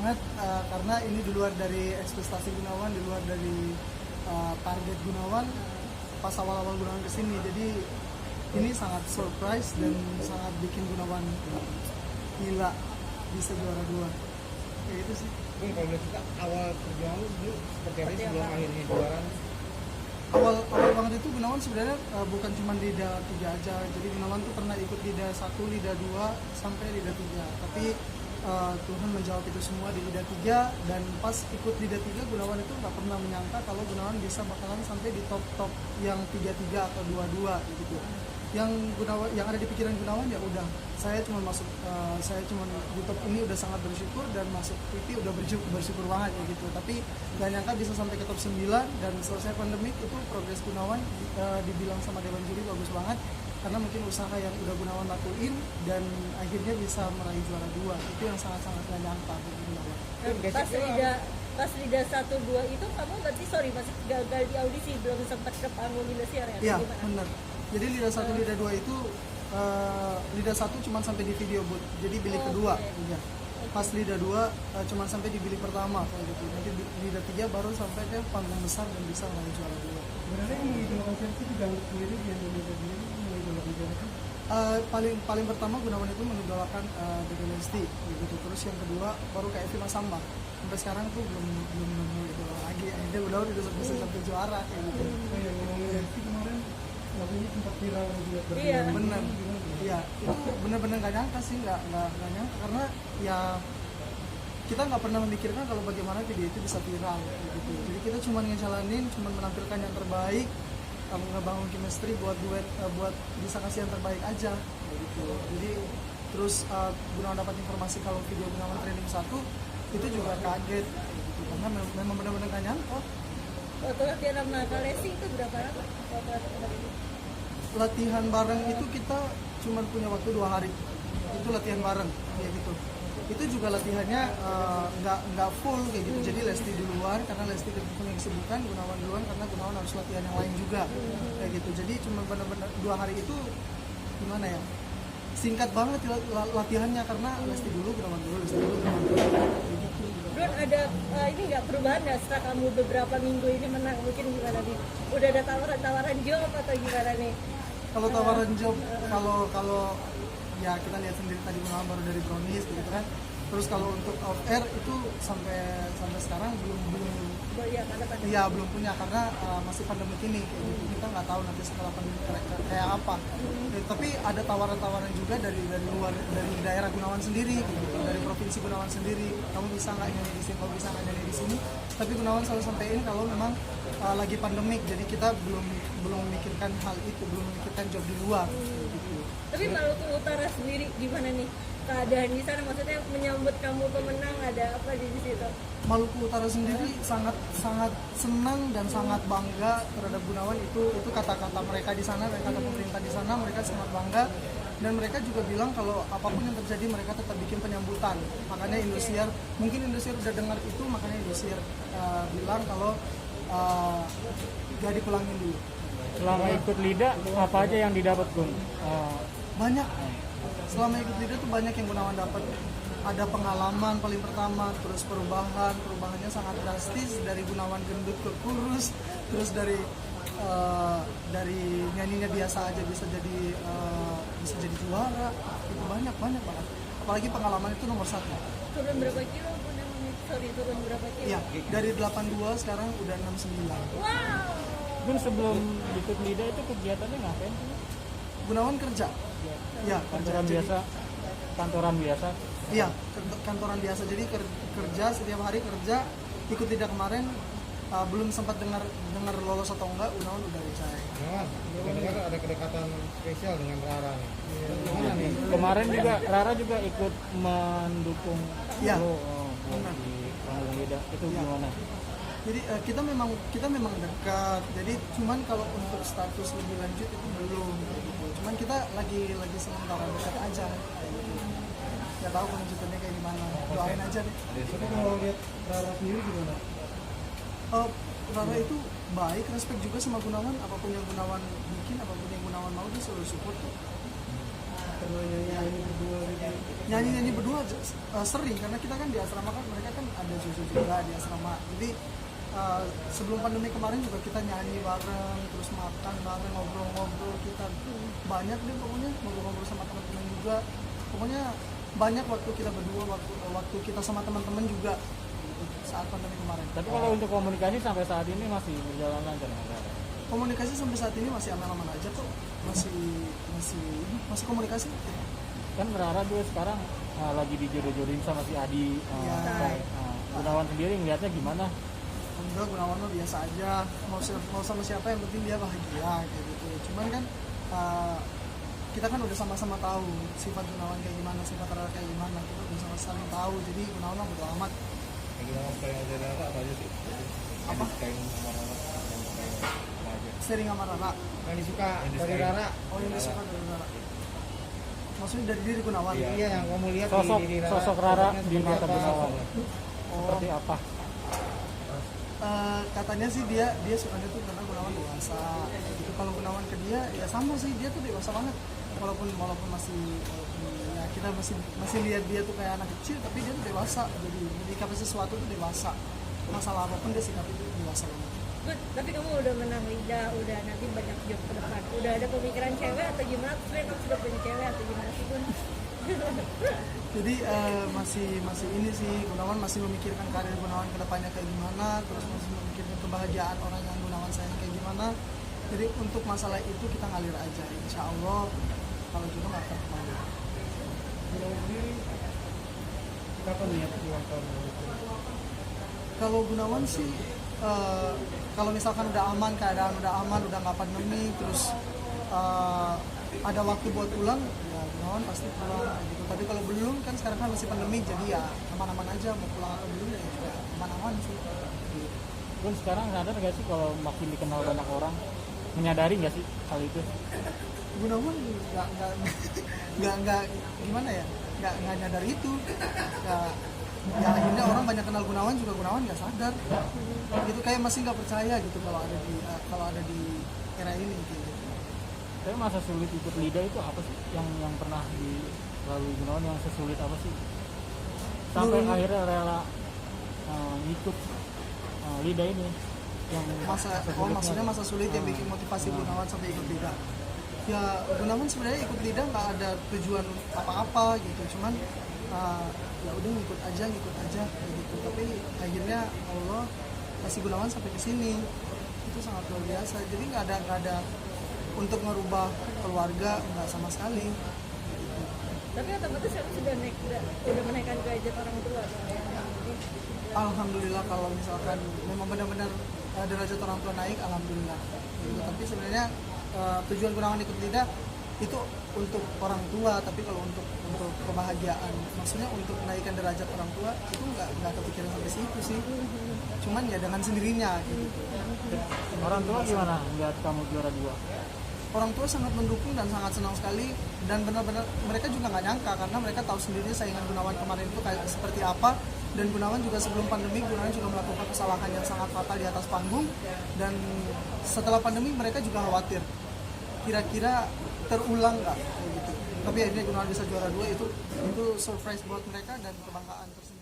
banget karena ini di luar dari ekspektasi Gunawan, di luar dari target Gunawan pas awal-awal Gunawan kesini. Jadi ini sangat surprise dan sangat bikin Gunawan gila bisa juara 2. Kayak itu sih. Bung, kalau boleh cerita awal perjuangan dulu seperti apa sebelum akhirnya juara? Awal banget itu Gunawan sebenarnya bukan cuma Liga 3 aja. Jadi Gunawan tuh pernah ikut Liga 1, Liga 2 sampai Liga 3. Tapi Tuhan menjawab itu semua di Liga 3, dan pas ikut Liga 3 Gunawan itu nggak pernah menyangka kalau Gunawan bisa bakalan sampai di top yang 3-3 atau 2-2 gitu. Yang ada di pikiran Gunawan ya udah, saya cuma di top ini udah sangat bersyukur, dan masuk TV udah bersyukur banget ya gitu. Tapi gak nyangka bisa sampai ke top 9, dan selesai pandemik itu progres Gunawan dibilang sama Dewan Juri bagus banget, karena mungkin usaha yang udah Gunawan lakuin dan akhirnya bisa meraih juara 2. Itu yang sangat-sangat gak nyangka bagi Gunawan. Pas Liga 1-2 itu kamu berarti masih gagal di audisi, belum sempat ke panggung Indosiar ya? Iya, benar. Jadi Liga 1, Liga 2 itu Liga 1 cuma sampai di video booth, jadi bilik kedua. Iya. Pas Liga 2 cuma sampai di bilik pertama kayak gitu. Nanti Liga 3 baru sampai ke panggung besar dan bisa meraih juara 2. Sebenarnya yang mengidolakan itu juga sendiri di Indonesia sendiri mengidolakan paling pertama Gunawan itu mengidolakan The Dynasty gitu. Terus yang kedua baru kayak Evi Masamba. Sampai sekarang tuh belum nemu idola lagi. Akhirnya Gunawan udah bisa sampai juara kayak gitu. yang ngomongin Lesti kemarin lagunya sempat viral juga. Iya. Bener. Iya, itu bener-bener gak nyangka sih, nggak nyangka, karena ya kita nggak pernah memikirkan kalau bagaimana video itu bisa viral gitu. Jadi kita cuma ngejalanin, cuma menampilkan yang terbaik, ngebangun chemistry buat duet, buat bisa kasih yang terbaik aja gitu. Jadi terus Gunawan dapat informasi kalau video Gunawan trending 1, itu juga kaget gitu, karena memang benar-benar gak nyangka. Waktu latihan sama Kak Lesti itu berapa lama? Latihan bareng itu kita cuma punya waktu 2 hari. Itu latihan bareng kayak gitu. Itu juga latihannya nggak full kayak gitu. Jadi Lesti duluan karena Lesti punya kesibukan, Gunawan duluan karena Gunawan harus latihan yang lain juga kayak gitu. Jadi cuma benar-benar 2 hari itu gimana ya? Singkat banget latihannya karena Lesti dulu, Gunawan dulu, Lesti dulu, Gunawan dulu. Kayak gitu. Bro, ada ini nggak perubahan nggak setelah kamu beberapa minggu ini menang? Mungkin gimana nih? Udah ada tawaran job atau gimana nih? Kalau tawaran job, kalau ya kita lihat sendiri tadi Gunawan baru dari Brownies gitu kan. Terus kalau untuk off air itu sampai sekarang belum belum punya karena masih pandemi ini kayak gitu. Kita nggak tahu nanti setelah pandemi kayak apa. Tapi ada tawaran-tawaran juga dari luar, dari daerah Gunawan sendiri gitu, dari provinsi Gunawan sendiri. Kamu bisa nggak nyanyi di sini, kamu bisa nggak nyanyi di sini. Tapi Gunawan selalu sampaikan kalau memang lagi pandemik, jadi kita belum memikirkan hal itu, belum memikirkan job di luar gitu. Tapi Maluku Utara sendiri gimana nih keadaan di sana? Maksudnya menyambut kamu pemenang, ada apa di situ? Maluku Utara sendiri sangat senang dan sangat bangga terhadap Gunawan. Itu kata-kata mereka di sana, kata pemerintah di sana, mereka sangat bangga, dan mereka juga bilang kalau apapun yang terjadi mereka tetap bikin penyambutan. Makanya Indosiar, mungkin Indosiar udah dengar itu, makanya Indosiar bilang kalau gak dipulangin dulu. Selama ikut LIDA apa aja yang didapat, Gun? Banyak. Selama ikut LIDA tuh banyak yang Gunawan dapat. Ada pengalaman paling pertama, terus perubahannya sangat drastis, dari Gunawan gendut ke kurus, terus dari nyanyinya biasa aja bisa jadi juara. Itu banyak banget. Apalagi pengalaman itu nomor 1. Turun berapa kilo? Turun berapa kilo? Iya, dari 82 sekarang udah 69. Wow. Gun, sebelum ikut LIDA itu kegiatannya ngapain? Gunawan kerja. Iya, Kantoran biasa. Iya, kantoran biasa. Jadi kerja setiap hari kerja. Ikut tidak kemarin belum sempat dengar lolos atau enggak, Gunawan udah resign. Dengar ada kedekatan spesial dengan Rara nih. Gimana nih? Kemarin juga Rara juga ikut mendukung Iya. lo di panggung LIDA. Itu gimana? Jadi kita memang dekat. Jadi cuman kalau untuk status lebih lanjut itu belum. Gitu. Cuman kita lagi sementara dekat aja. Gak tahu kelanjutannya kayak gimana. Doain aja deh. Tapi kalau lihat Rara sendiri gimana? Rara itu baik, respect juga sama Gunawan. Apapun yang Gunawan bikin, apapun yang Gunawan mau, dia selalu support tuh. kalau nyanyi berdua gitu. Nyanyi berdua sering, karena kita kan di asrama kan, mereka kan ada Jojo juga di asrama. Jadi sebelum pandemi kemarin juga kita nyanyi bareng, terus makan bareng, ngobrol-ngobrol, kita banyak deh pokoknya ngobrol-ngobrol sama teman-teman juga. Pokoknya banyak waktu kita berdua, waktu kita sama teman-teman juga saat pandemi kemarin. Tapi kalau untuk komunikasi sampai saat ini masih berjalan lancar dengan Rara? Komunikasi sampai saat ini masih aman-aman aja kok, masih komunikasi. Kan Rara juga sekarang lagi dijodoh-jodohin sama si Adi. Iya. Gunawan sendiri ngeliatnya gimana? Enggak, Gunawan mah biasa aja, mau sama siapa yang penting dia bahagia kayak gitu. Cuman kan kita kan udah sama-sama tahu sifat Gunawan kayak gimana, sifat Rara kayak gimana, kita udah sama saling tahu. Jadi Gunawan mah bodo amat. Yang kita kayak dari Rara apa aja sih? Apa? Kayak sama Rara, apa aja? Sering sama Rara. Yang disuka dari disukai. Rara. Oh, yang disuka dari Rara. Maksudnya dari diri Gunawan. Iya, yang kamu lihat Sosok di diri Rara. sosok Rara Sosoknya di seperti mata apa? Gunawan Oh, seperti apa? katanya sih dia sukanya tuh karena Gunawan dewasa. Gitu. Kalau Gunawan ke dia ya sama sih, dia tuh dewasa banget. Walaupun ya kita masih lihat dia tuh kayak anak kecil, tapi dia tuh dewasa. Jadi menyikapi sesuatu tuh dewasa. Masalah apapun dia sikapi itu dewasa banget. Good, tapi kamu udah menang liga, udah nanti banyak job ke depan. Udah ada pemikiran cewek atau gimana? Kamu sudah punya cewek atau gimana sih, Gun? Jadi masih ini sih, Gunawan masih memikirkan karir Gunawan ke depannya kayak gimana, terus masih memikirkan kebahagiaan orang yang Gunawan sayang kayak gimana. Jadi untuk masalah itu kita ngalir aja, insya Allah kalau juga nggak akan kemana. Gunawan sendiri kapan niat ulang tahun? Kalau Gunawan sih kalau misalkan udah aman, keadaan udah aman, udah nggak pandemi, terus ada waktu buat pulang, ya Gunawan pasti pulang gitu. Tapi kalau belum, kan sekarang kan masih pandemi, jadi ya aman-aman aja, mau pulang atau belum ya juga aman-aman sih. Gun sekarang sadar nggak sih kalau makin dikenal banyak orang, menyadari nggak sih hal itu? Gunawan nggak gimana ya, nggak nyadar itu. Ya akhirnya orang banyak kenal Gunawan juga, Gunawan nggak sadar. Gitu kayak masih nggak percaya gitu kalau ada di era ini gitu. Tapi masa sulit ikut Lida itu apa sih? Yang pernah dilalui Gunawan yang sesulit apa sih? Sampai Menurut- akhirnya rela ikut Lida ini yang Maksudnya masa sulit yang bikin motivasi Gunawan sampai ikut Lida. Ya Gunawan sebenarnya ikut Lida nggak ada tujuan apa-apa gitu, cuman ya udah ngikut aja kayak gitu. Tapi akhirnya Allah kasih Gunawan sampai ke sini, itu sangat luar biasa. Jadi nggak ada untuk merubah keluarga, nggak sama sekali. Tapi otomatis kamu udah menaikkan derajat orang tua. Alhamdulillah kalau misalkan memang benar-benar derajat orang tua naik, alhamdulillah. Gitu. Tapi sebenarnya tujuan Gunawan ikut Lida itu untuk orang tua, tapi kalau untuk kebahagiaan, maksudnya untuk menaikkan derajat orang tua itu nggak kepikiran sampai situ sih. Cuman ya dengan sendirinya gitu. orang tua gimana lihat kamu juara 2? Orang tua sangat mendukung dan sangat senang sekali, dan benar-benar mereka juga nggak nyangka karena mereka tahu sendiri saingan Gunawan kemarin itu kayak seperti apa. Dan Gunawan juga sebelum pandemi, Gunawan juga melakukan kesalahan yang sangat fatal di atas panggung, dan setelah pandemi mereka juga khawatir kira-kira terulang nggak kayak gitu. Tapi akhirnya Gunawan bisa juara 2, itu surprise buat mereka dan kebanggaan tersendiri.